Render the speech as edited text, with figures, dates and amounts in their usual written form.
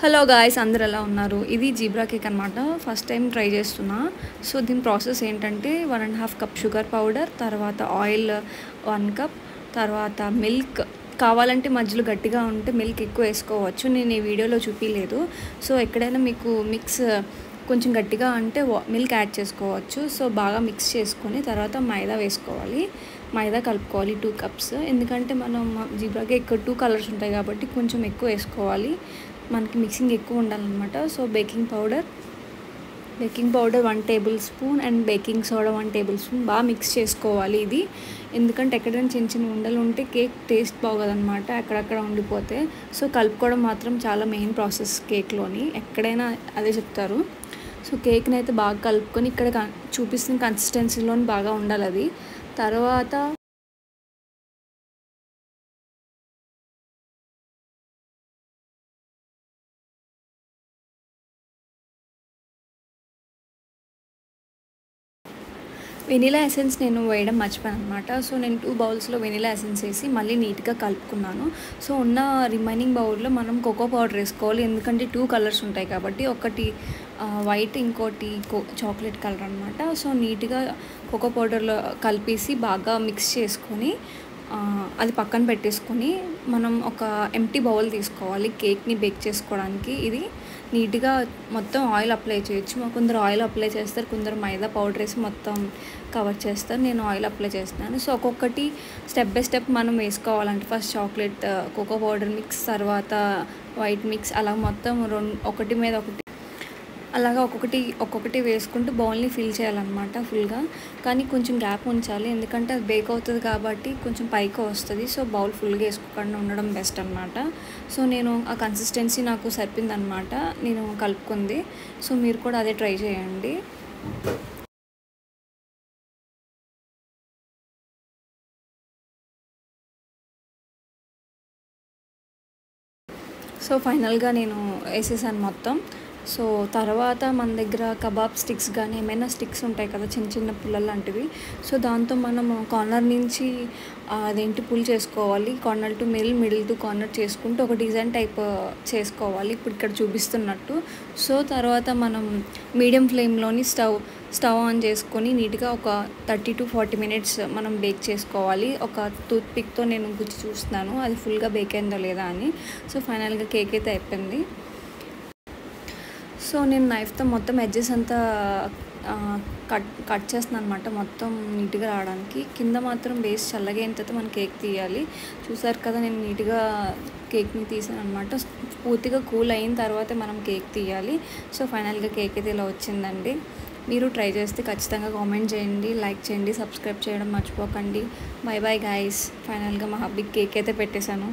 Hello guys, అందరు ఎలా ఉన్నారు? ఇది జీబ్రా కేక్ అనమాట. ఫస్ట్ టైం ట్రై చేస్తున్నా. సో దీని ప్రాసెస్ ఏంటంటే 1.5 కప్ షుగర్ పౌడర్, తర్వాత ఆయిల్ 1 కప్, తర్వాత మిల్క్. కావాలంటే మధ్యలో గట్టిగా ఉంటే మిల్క్ ఎక్కువ వేసుకోవచ్చు. నేను ఈ వీడియోలో చూపించలేదు. సో ఎక్కడైనా మీకు మిక్స్ కొంచెం గట్టిగా అంటే మిల్క్ యాడ్ చేసుకోవచ్చు. సో బాగా మిక్స్ చేసుకొని తర్వాత మైదా వేసుకోవాలి. మైదా కలుపుకోవాలి 2 కప్స్. ఎందుకంటే మనం జీబ్రా కేక్ 2 కలర్స్ ఉంటాయి కాబట్టి కొంచెం ఎక్కువ వేసుకోవాలి. మనకి మిక్సింగ్ ఎక్కువ ఉండాలన్నమాట. So baking powder 1 table spoon and baking soda 1 table spoon బాగా మిక్స్ చేసుకోవాలి ఇది. ఎందుకంటే ఎక్కడైనా చిన్న చిన్న ఉండలు ఉంటే కేక్ టేస్ట్ బాగోదన్నమాట, అక్కడక్కడ ఉండిపోతే. సో కలుపుకోవడం మాత్రం చాలా మెయిన్ ప్రాసెస్ కేక్లోని, ఎక్కడైనా అదే చెప్తారు. సో కేక్ని అయితే బాగా కలుపుకొని ఇక్కడ చూపిస్తున్న కన్సిస్టెన్సీలోని బాగా ఉండాలి అది. తర్వాత వెనిలా ఎసెన్స్ నేను వేయడం మర్చిపోయాను అనమాట. సో నేను 2 బౌల్స్లో వెనిలా ఎసెన్స్ వేసి మళ్ళీ నీట్గా కలుపుకున్నాను. సో ఉన్న రిమైనింగ్ బౌల్లో మనం కోకో పౌడర్ వేసుకోవాలి. ఎందుకంటే 2 కలర్స్ ఉంటాయి కాబట్టి, ఒకటి వైట్, ఇంకోటి చాక్లెట్ కలర్ అనమాట. సో నీట్గా కోకో పౌడర్లో కలిపేసి బాగా మిక్స్ చేసుకొని అది పక్కన పెట్టేసుకొని మనం ఒక ఎంప్టీ బౌల్ తీసుకోవాలి కేక్ని బేక్ చేసుకోవడానికి. ఇది నీట్గా మొత్తం ఆయిల్ అప్లై చేయొచ్చు. కొందరు ఆయిల్ అప్లై చేస్తారు, కొందరు మైదా పౌడర్ వేసి మొత్తం కవర్ చేస్తారు. నేను ఆయిల్ అప్లై చేస్తున్నాను. సో ఒక్కొక్కటి స్టెప్ బై స్టెప్ మనం వేసుకోవాలంటే first chocolate cocoa powder mix, తర్వాత వైట్ మిక్స్, అలా మొత్తం ఒకటి మీద ఒకటి అలాగా ఒక్కొక్కటి వేసుకుంటూ బౌల్ని ఫిల్ చేయాలన్నమాట ఫుల్గా. కానీ కొంచెం గ్యాప్ ఉంచాలి, ఎందుకంటే అది బేక్ అవుతుంది కాబట్టి కొంచెం పైకి వస్తుంది. సో బౌల్ ఫుల్గా వేసుకోకుండా ఉండడం బెస్ట్ అనమాట. సో నేను ఆ కన్సిస్టెన్సీ నాకు సరిపోయిందనమాట నేను కలుపుకుంది. సో మీరు కూడా అదే ట్రై చేయండి. సో ఫైనల్గా నేను వేసేసాను మొత్తం. సో తర్వాత మన దగ్గర కబాబ్ స్టిక్స్ కానీ ఏమైనా స్టిక్స్ ఉంటాయి కదా, చిన్న చిన్న పుల్లలు లాంటివి. సో దాంతో మనము కార్నర్ నుంచి అదేంటి పుల్ చేసుకోవాలి. Corner to middle to corner చేసుకుంటూ ఒక డిజైన్ టైప్ చేసుకోవాలి, ఇప్పుడు ఇక్కడ చూపిస్తున్నట్టు. సో తర్వాత మనం మీడియం ఫ్లేమ్లోని స్టవ్ ఆన్ చేసుకొని నీట్గా ఒక 30 to 40 minutes మనం బేక్ చేసుకోవాలి. ఒక టూత్ పిక్తో నేను గుచ్చి చూస్తున్నాను అది ఫుల్గా బేక్ అయిందో లేదా అని. సో ఫైనల్గా కేక్ అయితే అయిపోయింది. సో నేను నైఫ్తో మొత్తం ఎడ్జెస్ అంతా కట్ చేస్తున్నాను అనమాట, మొత్తం నీట్గా రావడానికి. కింద మాత్రం బేస్ చల్లగా అయిన తర్వాత మనం కేక్ తీయాలి. చూసారు కదా, నేను నీట్గా కేక్ని తీసాను అనమాట. పూర్తిగా కూల్ అయిన తర్వాత మనం కేక్ తీయాలి. సో ఫైనల్గా కేక్ అయితే ఇలా వచ్చిందండి. మీరు ట్రై చేస్తే ఖచ్చితంగా కామెంట్ చేయండి, లైక్ చేయండి, సబ్స్క్రైబ్ చేయడం మర్చిపోకండి. By bye guys. ఫైనల్గా మా హబ్బీకి కేక్ అయితే పెట్టేశాను.